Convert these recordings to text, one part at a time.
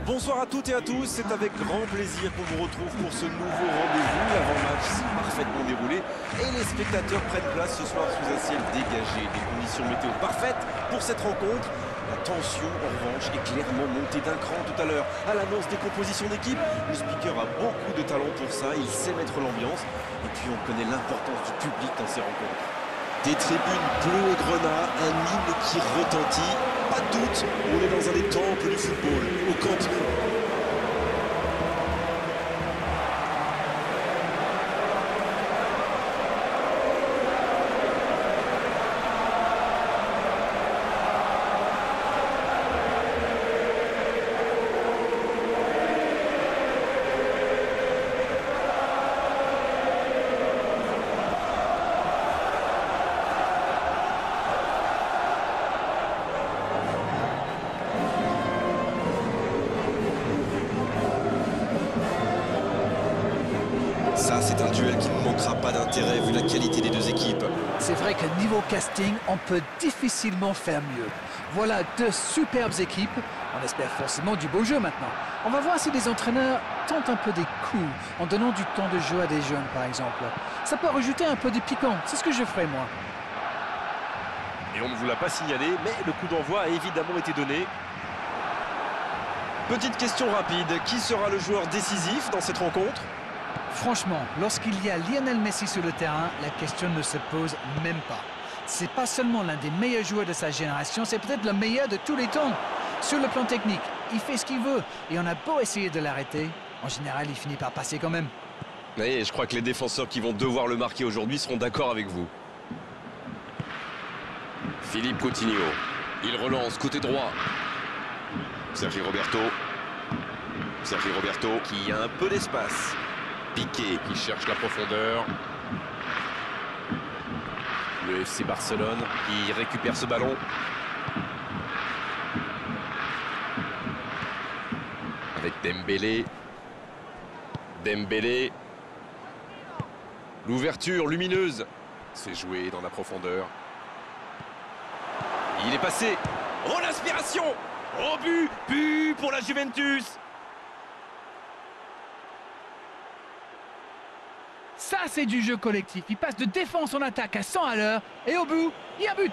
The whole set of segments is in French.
Bonsoir à toutes et à tous, c'est avec grand plaisir qu'on vous retrouve pour ce nouveau rendez-vous. L'avant-match s'est parfaitement déroulé et les spectateurs prennent place ce soir sous un ciel dégagé. Des conditions météo parfaites pour cette rencontre. La tension, en revanche, est clairement montée d'un cran tout à l'heure. À l'annonce des compositions d'équipe, le speaker a beaucoup de talent pour ça, il sait mettre l'ambiance. Et puis on connaît l'importance du public dans ces rencontres. Des tribunes bleues et grenats, un hymne qui retentit. Pas de doute, on est dans un des temples du football, au Camp Nou. Ça, c'est un duel qui ne manquera pas d'intérêt vu la qualité des deux équipes. C'est vrai que niveau casting, on peut difficilement faire mieux. Voilà deux superbes équipes. On espère forcément du beau jeu maintenant. On va voir si les entraîneurs tentent un peu des coups en donnant du temps de jeu à des jeunes, par exemple. Ça peut rajouter un peu de piquant. C'est ce que je ferai, moi. Et on ne vous l'a pas signalé, mais le coup d'envoi a évidemment été donné. Petite question rapide, qui sera le joueur décisif dans cette rencontre ? Franchement, lorsqu'il y a Lionel Messi sur le terrain, la question ne se pose même pas. C'est pas seulement l'un des meilleurs joueurs de sa génération, c'est peut-être le meilleur de tous les temps. Sur le plan technique, il fait ce qu'il veut et on a beau essayer de l'arrêter, en général, il finit par passer quand même. Et je crois que les défenseurs qui vont devoir le marquer aujourd'hui seront d'accord avec vous. Philippe Coutinho, il relance côté droit. Sergi Roberto qui a un peu d'espace. Piqué qui cherche la profondeur. Le FC Barcelone qui récupère ce ballon. Avec Dembélé. L'ouverture lumineuse. C'est joué dans la profondeur. Il est passé. Oh, l'inspiration! Oh, but pour la Juventus! Ça, c'est du jeu collectif. Il passe de défense en attaque à 100 à l'heure. Et au bout, il y a but.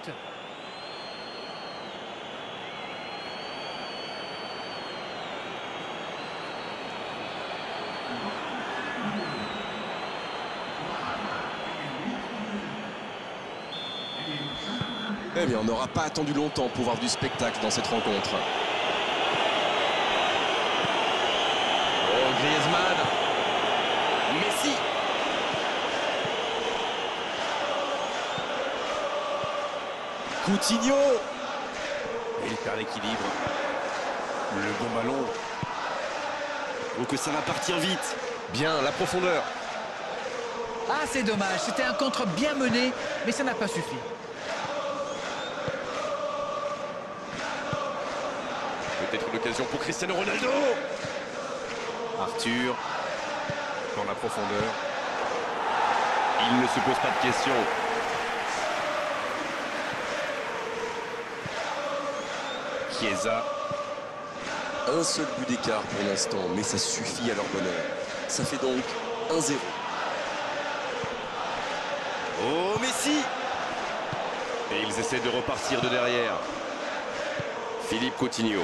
Eh bien, on n'aura pas attendu longtemps pour voir du spectacle dans cette rencontre. Oh, Griezmann. Messi. Coutinho. Et il perd l'équilibre. Le bon ballon. Oh, que ça va partir vite. Bien, la profondeur. Ah, c'est dommage. C'était un contre bien mené, mais ça n'a pas suffi. Peut-être une occasion pour Cristiano Ronaldo. Arthur. Dans la profondeur. Il ne se pose pas de questions. Chiesa. Un seul but d'écart pour l'instant, mais ça suffit à leur bonheur. Ça fait donc 1-0. Oh, Messi! Et ils essaient de repartir de derrière. Philippe Coutinho.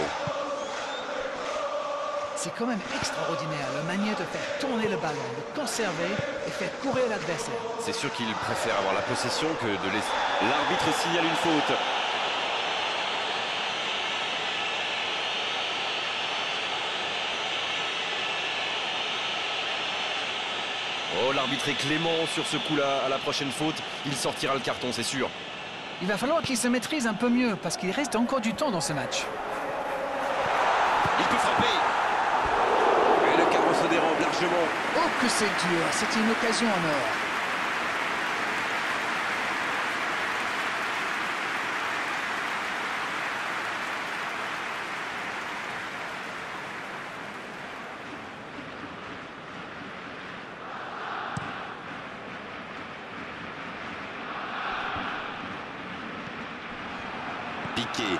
C'est quand même extraordinaire, la manière de faire tourner le ballon, de conserver et faire courir l'adversaire. C'est sûr qu'il préfère avoir la possession que de laisser. L'arbitre signale une faute. Oh, l'arbitre est clément sur ce coup-là. À la prochaine faute, il sortira le carton, c'est sûr. Il va falloir qu'il se maîtrise un peu mieux, parce qu'il reste encore du temps dans ce match. Il peut frapper. Et le cadre se dérobe largement. Oh, que c'est dur. C'était une occasion en or. Piqué.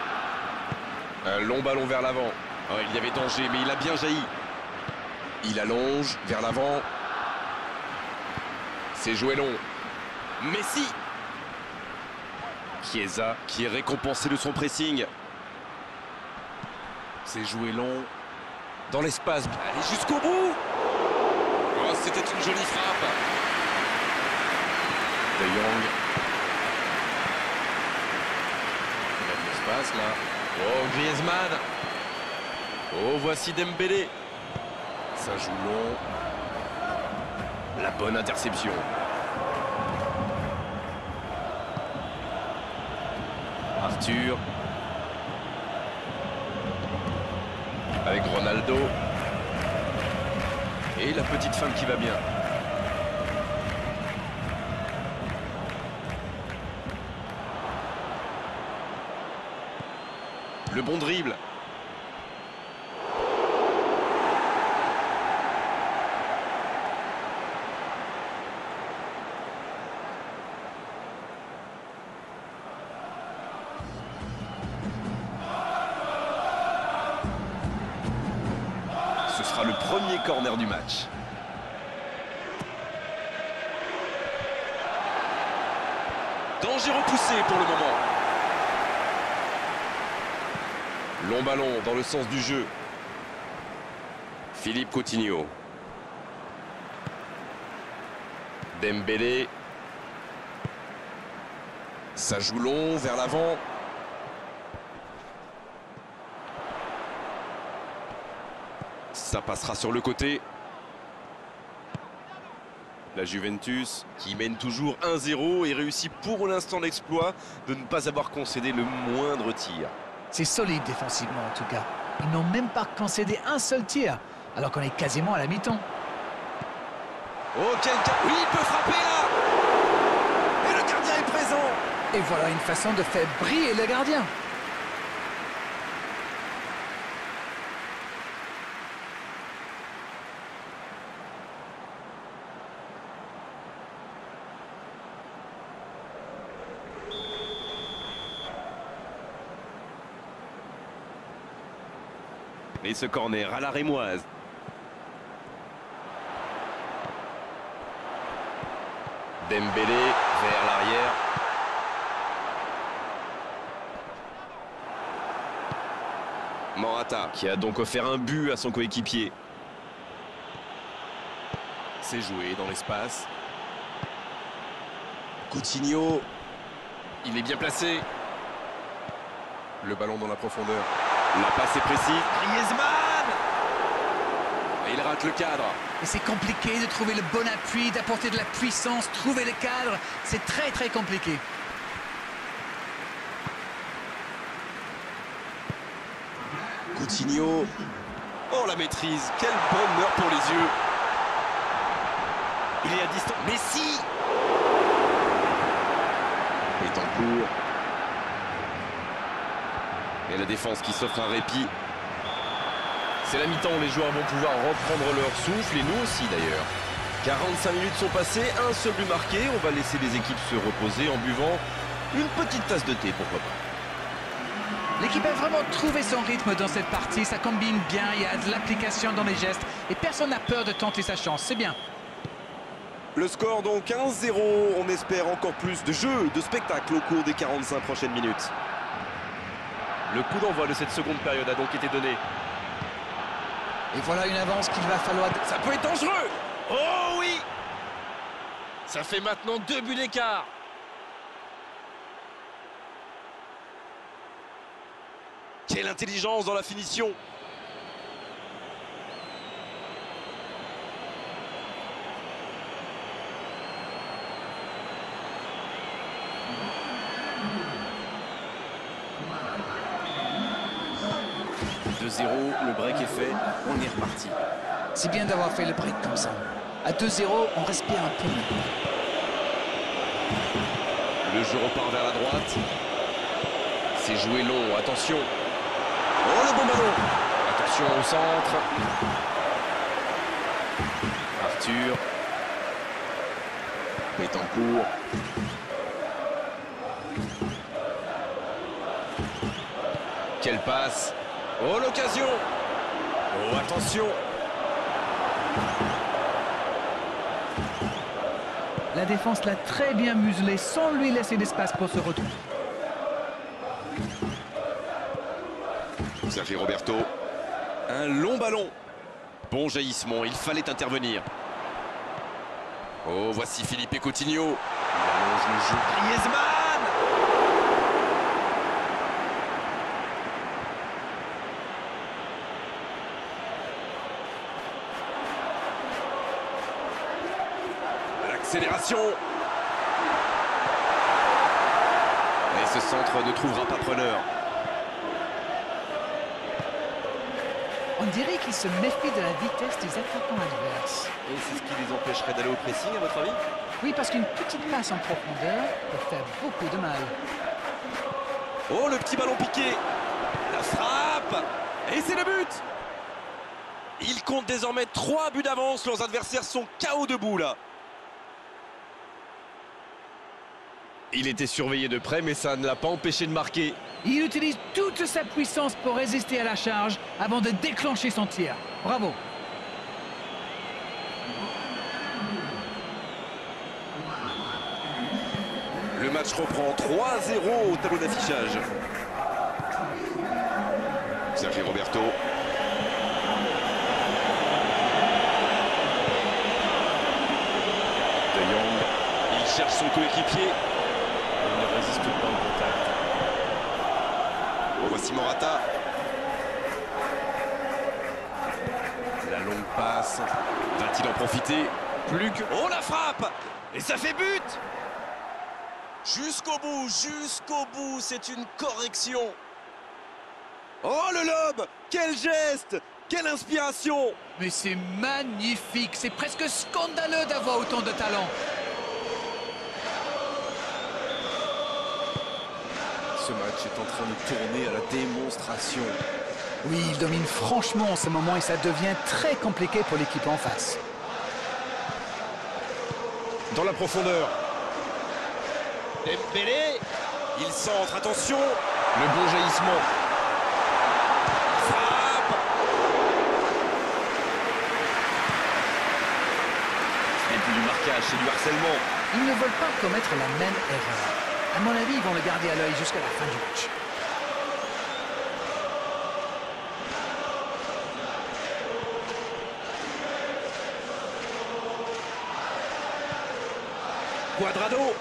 Un long ballon vers l'avant. Oh, il y avait danger, mais il a bien jailli. Il allonge vers l'avant. C'est joué long. Messi. Chiesa qui est récompensé de son pressing. C'est joué long. Dans l'espace. Allez jusqu'au bout. Oh, c'était une jolie frappe. De Jong. Il a de l'espace là. Oh, Griezmann. Oh, voici Dembélé. Ça joue long. La bonne interception. Arthur. Avec Ronaldo. Et la petite femme qui va bien. Le bon dribble. Ce sera le premier corner du match. Danger repoussé pour le moment. Long ballon dans le sens du jeu. Philippe Coutinho. Dembélé. Ça joue long vers l'avant. Ça passera sur le côté. La Juventus qui mène toujours 1-0 et réussit pour l'instant l'exploit de ne pas avoir concédé le moindre tir. C'est solide défensivement en tout cas. Ils n'ont même pas concédé un seul tir, alors qu'on est quasiment à la mi-temps. Oh, oui, il peut frapper là. Et le gardien est présent. Et voilà une façon de faire briller le gardien. Et ce corner à la rémoise. Dembélé vers l'arrière. Morata qui a donc offert un but à son coéquipier. C'est joué dans l'espace. Coutinho. Il est bien placé. Le ballon dans la profondeur. La passe est précise. Griezmann. Et il rate le cadre. Et c'est compliqué de trouver le bon appui, d'apporter de la puissance, trouver le cadre. C'est très très compliqué. Coutinho. Oh, la maîtrise. Quel bonheur pour les yeux. Il est à distance. Messi. Est en cours. Et la défense qui s'offre un répit. C'est la mi-temps, les joueurs vont pouvoir reprendre leur souffle, et nous aussi d'ailleurs. 45 minutes sont passées, un seul but marqué. On va laisser les équipes se reposer en buvant une petite tasse de thé, pourquoi pas. L'équipe a vraiment trouvé son rythme dans cette partie. Ça combine bien, il y a de l'application dans les gestes. Et personne n'a peur de tenter sa chance, c'est bien. Le score donc 1-0. On espère encore plus de jeu, de spectacle au cours des 45 prochaines minutes. Le coup d'envoi de cette seconde période a donc été donné. Et voilà une avance qu'il va falloir... Ça peut être dangereux. Oh oui. Ça fait maintenant 2 buts d'écart. Quelle intelligence dans la finition. Le break est fait, on est reparti. C'est bien d'avoir fait le break comme ça. À 2-0, on respire un peu. Le jeu repart vers la droite. C'est joué long, attention. Oh, le bon ballon. Attention au centre. Arthur. Betancourt. Quelle passe. Oh, l'occasion. Oh, attention. La défense l'a très bien muselé sans lui laisser d'espace pour se retourner. Sergi Roberto. Un long ballon. Bon jaillissement, il fallait intervenir. Oh, voici Philippe Coutinho. Il allonge le jeu. Griezmann. L'accélération. Et ce centre ne trouvera pas preneur. On dirait qu'ils se méfient de la vitesse des attaquants adverses. Et c'est ce qui les empêcherait d'aller au pressing, à votre avis? Oui, parce qu'une petite passe en profondeur peut faire beaucoup de mal. Oh, le petit ballon piqué. La frappe. Et c'est le but. Ils comptent désormais 3 buts d'avance. Leurs adversaires sont KO debout, là. Il était surveillé de près, mais ça ne l'a pas empêché de marquer. Il utilise toute sa puissance pour résister à la charge avant de déclencher son tir. Bravo. Le match reprend 3-0 au tableau d'affichage. Sergi Roberto. De Jong. Il cherche son coéquipier. Il ne résiste pas au contact. Oh, voici Morata. La longue passe. Va-t-il en profiter? Plus que... Oh, la frappe! Et ça fait but! Jusqu'au bout, c'est une correction. Oh, le lob! Quel geste! Quelle inspiration! Mais c'est magnifique, c'est presque scandaleux d'avoir autant de talent. Ce match est en train de tourner à la démonstration. Oui, il domine franchement en ce moment et ça devient très compliqué pour l'équipe en face. Dans la profondeur. Dembélé. Il centre, attention. Le bon jaillissement. Frappe. Ce n'est plus du marquage, c'est du harcèlement. Ils ne veulent pas commettre la même erreur. À mon avis, ils vont le garder à l'œil jusqu'à la fin du match. Cuadrado.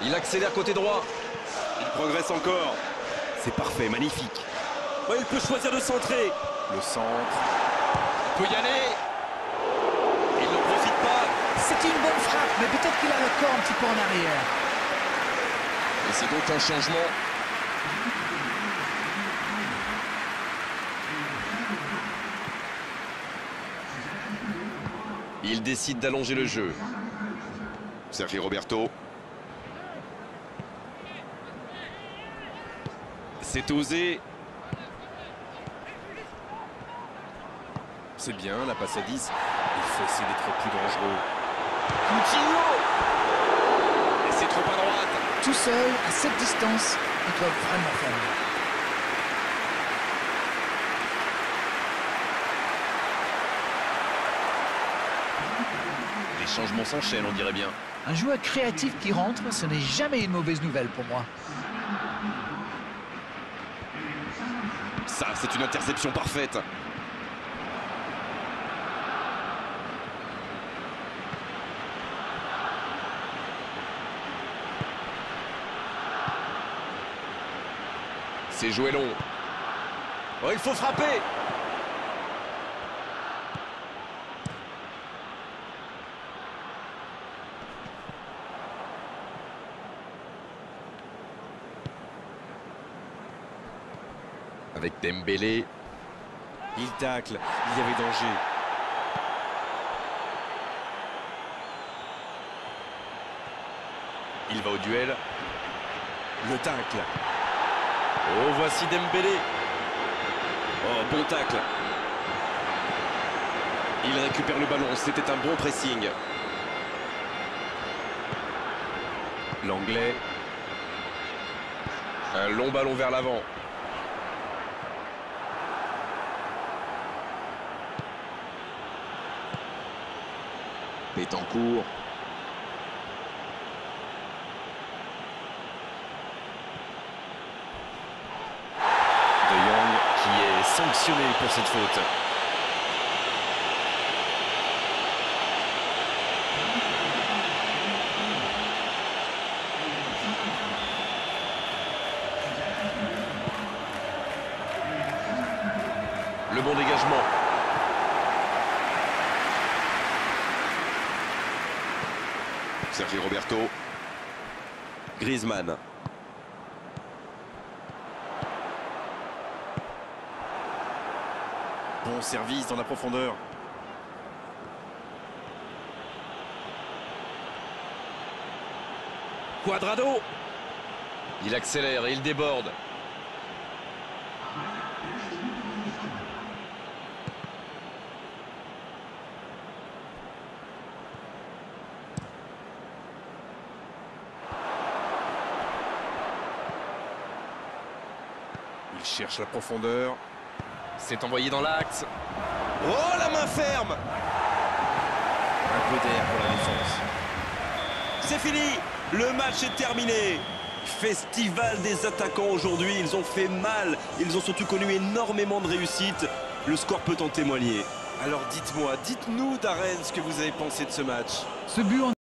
Il accélère côté droit. Il progresse encore. C'est parfait, magnifique. Oh, il peut choisir de centrer. Le centre. Il peut y aller. Il ne profite pas. C'est une bonne frappe, mais peut-être qu'il a le corps un petit peu en arrière. Et c'est donc un changement. Il décide d'allonger le jeu. Sergi Roberto. C'est osé. C'est bien, la passe à 10. Il faut essayer d'être plus dangereux. Coutinho. Et c'est trop à droite. Tout seul, à cette distance, ils doivent vraiment faire mieux. Les changements s'enchaînent, on dirait bien. Un joueur créatif qui rentre, ce n'est jamais une mauvaise nouvelle pour moi. Ça, c'est une interception parfaite. C'est joué long. Oh, il faut frapper. Avec Dembélé. Il tacle. Il y avait danger. Il va au duel. Le tacle. Oh, voici Dembélé. Oh, bon tacle. Il récupère le ballon. C'était un bon pressing. L'Anglais. Un long ballon vers l'avant. Betancourt. De Jong qui est sanctionné pour cette faute. Le bon dégagement. Sergi Roberto. Griezmann. Bon service dans la profondeur. Cuadrado. Il accélère et il déborde. Il cherche la profondeur. C'est envoyé dans l'axe. Oh, la main ferme! Un peu d'air pour la défense. C'est fini! Le match est terminé. Festival des attaquants aujourd'hui. Ils ont fait mal. Ils ont surtout connu énormément de réussite. Le score peut en témoigner. Alors dites-moi, dites-nous, Darren, ce que vous avez pensé de ce match. Ce but en